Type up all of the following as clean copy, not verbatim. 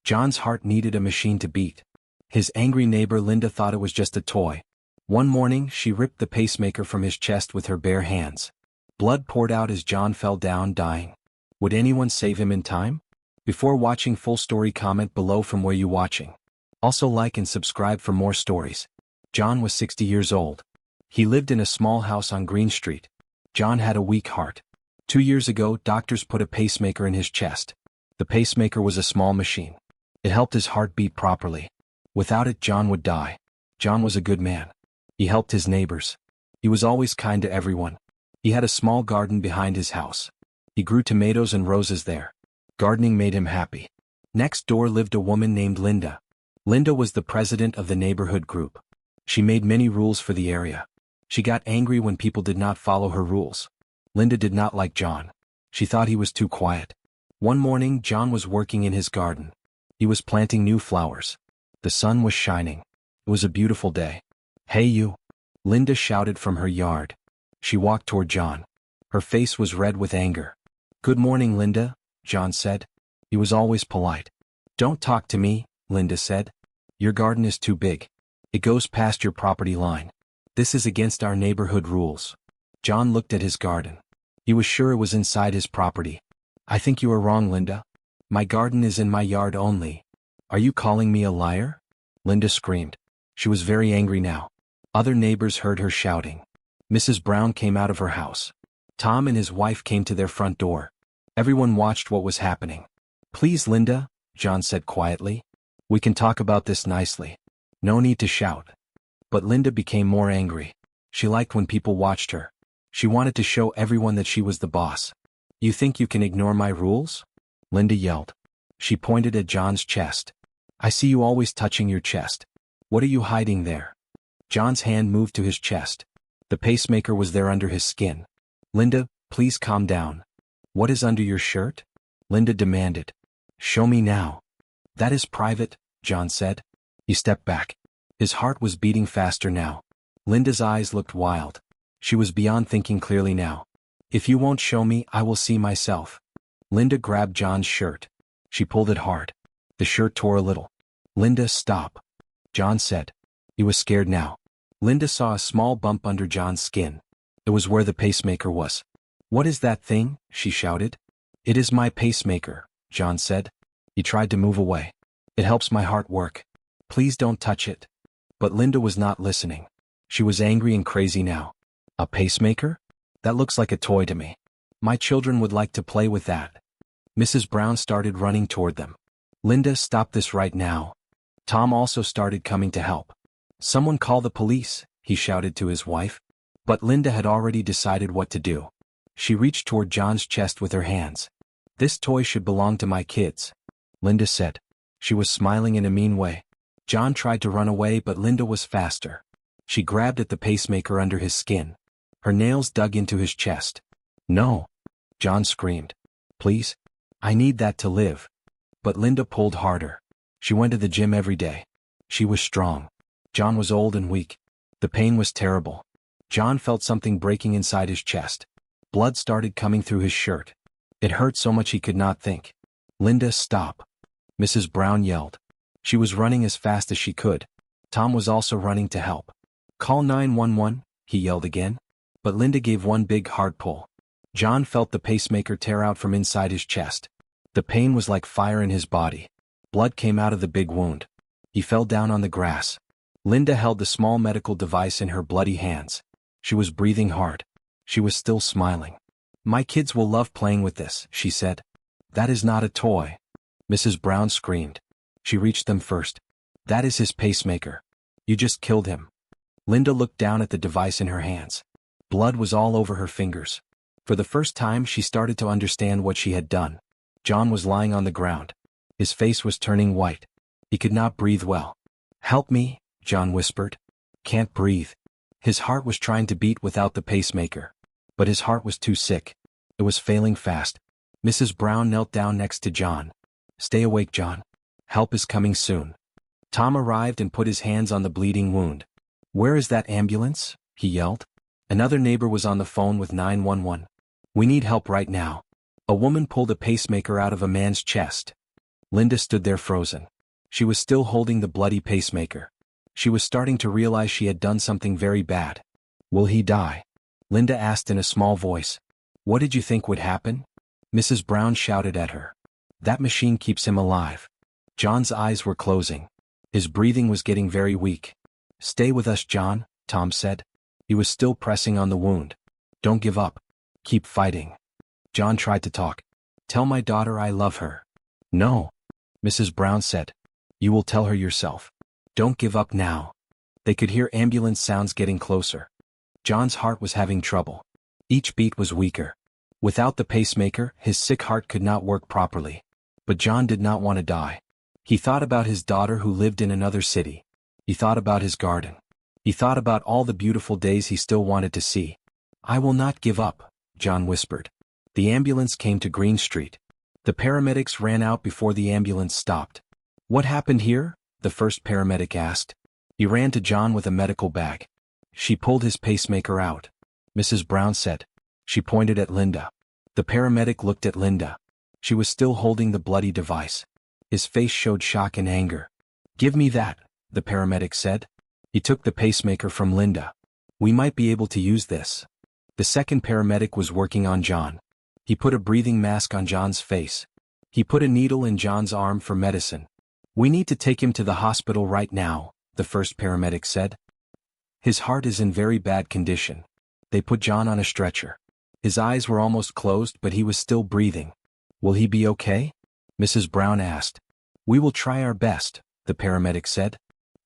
John's heart needed a machine to beat. His angry neighbor Linda thought it was just a toy. One morning, she ripped the pacemaker from his chest with her bare hands. Blood poured out as John fell down, dying. Would anyone save him in time? Before watching full story, comment below from where you watching. Also like and subscribe for more stories. John was 60 years old. He lived in a small house on Green Street. John had a weak heart. 2 years ago, doctors put a pacemaker in his chest. The pacemaker was a small machine. It helped his heart beat properly. Without it, John would die. John was a good man. He helped his neighbors. He was always kind to everyone. He had a small garden behind his house. He grew tomatoes and roses there. Gardening made him happy. Next door lived a woman named Linda. Linda was the president of the neighborhood group. She made many rules for the area. She got angry when people did not follow her rules. Linda did not like John. She thought he was too quiet. One morning, John was working in his garden. He was planting new flowers. The sun was shining. It was a beautiful day. "Hey you!" Linda shouted from her yard. She walked toward John. Her face was red with anger. "Good morning, Linda," John said. He was always polite. "Don't talk to me," Linda said. "Your garden is too big. It goes past your property line. This is against our neighborhood rules." John looked at his garden. He was sure it was inside his property. "I think you are wrong, Linda. My garden is in my yard only." "Are you calling me a liar?" Linda screamed. She was very angry now. Other neighbors heard her shouting. Mrs. Brown came out of her house. Tom and his wife came to their front door. Everyone watched what was happening. "Please, Linda," John said quietly. "We can talk about this nicely. No need to shout." But Linda became more angry. She liked when people watched her. She wanted to show everyone that she was the boss. "You think you can ignore my rules?" Linda yelled. She pointed at John's chest. "I see you always touching your chest. What are you hiding there?" John's hand moved to his chest. The pacemaker was there under his skin. "Linda, please calm down." "What is under your shirt?" Linda demanded. "Show me now." "That is private," John said. He stepped back. His heart was beating faster now. Linda's eyes looked wild. She was beyond thinking clearly now. "If you won't show me, I will see myself." Linda grabbed John's shirt. She pulled it hard. The shirt tore a little. "Linda, stop," John said. He was scared now. Linda saw a small bump under John's skin. It was where the pacemaker was. "What is that thing?" she shouted. "It is my pacemaker," John said. He tried to move away. "It helps my heart work. Please don't touch it." But Linda was not listening. She was angry and crazy now. "A pacemaker? That looks like a toy to me. My children would like to play with that." Mrs. Brown started running toward them. "Linda, stop this right now." Tom also started coming to help. "Someone call the police," he shouted to his wife. But Linda had already decided what to do. She reached toward John's chest with her hands. "This toy should belong to my kids," Linda said. She was smiling in a mean way. John tried to run away, but Linda was faster. She grabbed at the pacemaker under his skin. Her nails dug into his chest. "No," John screamed. "Please. I need that to live." But Linda pulled harder. She went to the gym every day. She was strong. John was old and weak. The pain was terrible. John felt something breaking inside his chest. Blood started coming through his shirt. It hurt so much he could not think. "Linda, stop," Mrs. Brown yelled. She was running as fast as she could. Tom was also running to help. "Call 911, he yelled again. But Linda gave one big hard pull. John felt the pacemaker tear out from inside his chest. The pain was like fire in his body. Blood came out of the big wound. He fell down on the grass. Linda held the small medical device in her bloody hands. She was breathing hard. She was still smiling. "My kids will love playing with this," she said. "That is not a toy," Mrs. Brown screamed. She reached them first. "That is his pacemaker. You just killed him." Linda looked down at the device in her hands. Blood was all over her fingers. For the first time, she started to understand what she had done. John was lying on the ground. His face was turning white. He could not breathe well. "Help me," John whispered. "Can't breathe." His heart was trying to beat without the pacemaker. But his heart was too sick. It was failing fast. Mrs. Brown knelt down next to John. "Stay awake, John. Help is coming soon." Tom arrived and put his hands on the bleeding wound. "Where is that ambulance?" he yelled. Another neighbor was on the phone with 911. "We need help right now." A woman pulled a pacemaker out of a man's chest. Linda stood there frozen. She was still holding the bloody pacemaker. She was starting to realize she had done something very bad. Will he die? Linda asked in a small voice. What did you think would happen? Mrs. Brown shouted at her. That machine keeps him alive. John's eyes were closing. His breathing was getting very weak. Stay with us, John, Tom said. He was still pressing on the wound. Don't give up. Keep fighting. John tried to talk. Tell my daughter I love her. No. Mrs. Brown said. You will tell her yourself. Don't give up now. They could hear ambulance sounds getting closer. John's heart was having trouble. Each beat was weaker. Without the pacemaker, his sick heart could not work properly. But John did not want to die. He thought about his daughter who lived in another city. He thought about his garden. He thought about all the beautiful days he still wanted to see. I will not give up, John whispered. The ambulance came to Green Street. The paramedics ran out before the ambulance stopped. What happened here? The first paramedic asked. He ran to John with a medical bag. She pulled his pacemaker out. Mrs. Brown said. She pointed at Linda. The paramedic looked at Linda. She was still holding the bloody device. His face showed shock and anger. Give me that, the paramedic said. He took the pacemaker from Linda. We might be able to use this. The second paramedic was working on John. He put a breathing mask on John's face. He put a needle in John's arm for medicine. We need to take him to the hospital right now, the first paramedic said. His heart is in very bad condition. They put John on a stretcher. His eyes were almost closed, but he was still breathing. Will he be okay? Mrs. Brown asked. We will try our best, the paramedic said.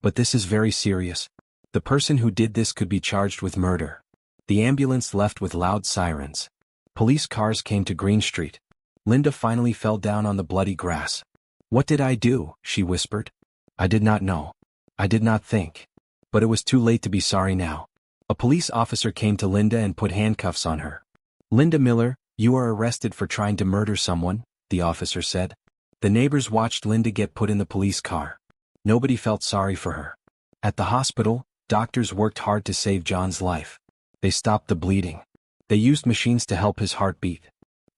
But this is very serious. The person who did this could be charged with murder. The ambulance left with loud sirens. Police cars came to Green Street. Linda finally fell down on the bloody grass. What did I do? She whispered. I did not know. I did not think. But it was too late to be sorry now. A police officer came to Linda and put handcuffs on her. Linda Miller, you are arrested for trying to murder someone, the officer said. The neighbors watched Linda get put in the police car. Nobody felt sorry for her. At the hospital, doctors worked hard to save John's life. They stopped the bleeding. They used machines to help his heart beat.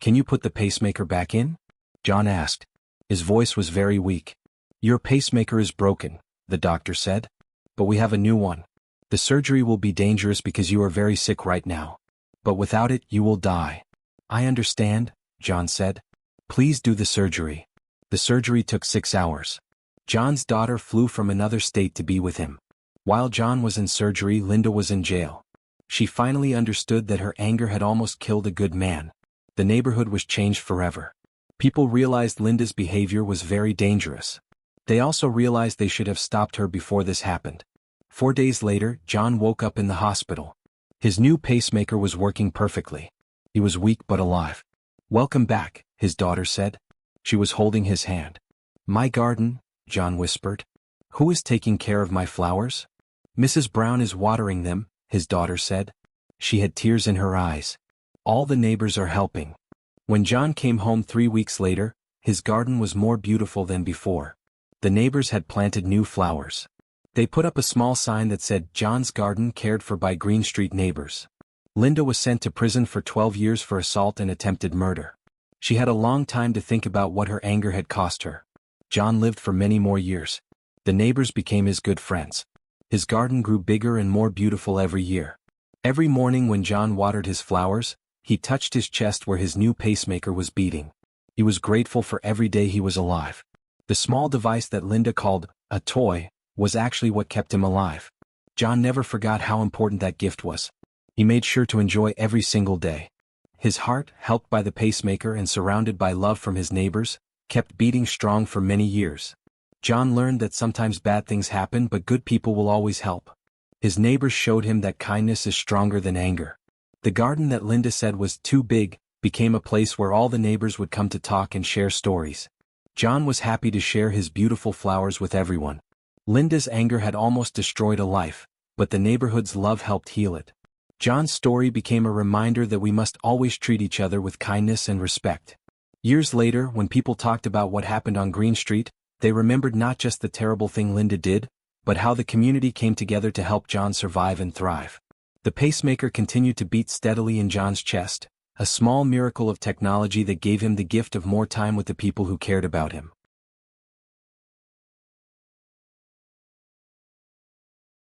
Can you put the pacemaker back in? John asked. His voice was very weak. Your pacemaker is broken, the doctor said. But we have a new one. The surgery will be dangerous because you are very sick right now. But without it, you will die. I understand, John said. Please do the surgery. The surgery took 6 hours. John's daughter flew from another state to be with him. While John was in surgery, Linda was in jail. She finally understood that her anger had almost killed a good man. The neighborhood was changed forever. People realized Linda's behavior was very dangerous. They also realized they should have stopped her before this happened. 4 days later, John woke up in the hospital. His new pacemaker was working perfectly. He was weak but alive. Welcome back, his daughter said. She was holding his hand. My garden, John whispered. Who is taking care of my flowers? Mrs. Brown is watering them, his daughter said. She had tears in her eyes. All the neighbors are helping. When John came home 3 weeks later, his garden was more beautiful than before. The neighbors had planted new flowers. They put up a small sign that said, John's garden cared for by Green Street neighbors. Linda was sent to prison for 12 years for assault and attempted murder. She had a long time to think about what her anger had cost her. John lived for many more years. The neighbors became his good friends. His garden grew bigger and more beautiful every year. Every morning when John watered his flowers, he touched his chest where his new pacemaker was beating. He was grateful for every day he was alive. The small device that Linda called a toy was actually what kept him alive. John never forgot how important that gift was. He made sure to enjoy every single day. His heart, helped by the pacemaker and surrounded by love from his neighbors, kept beating strong for many years. John learned that sometimes bad things happen, but good people will always help. His neighbors showed him that kindness is stronger than anger. The garden that Linda said was too big became a place where all the neighbors would come to talk and share stories. John was happy to share his beautiful flowers with everyone. Linda's anger had almost destroyed a life, but the neighborhood's love helped heal it. John's story became a reminder that we must always treat each other with kindness and respect. Years later, when people talked about what happened on Green Street, they remembered not just the terrible thing Linda did, but how the community came together to help John survive and thrive. The pacemaker continued to beat steadily in John's chest, a small miracle of technology that gave him the gift of more time with the people who cared about him.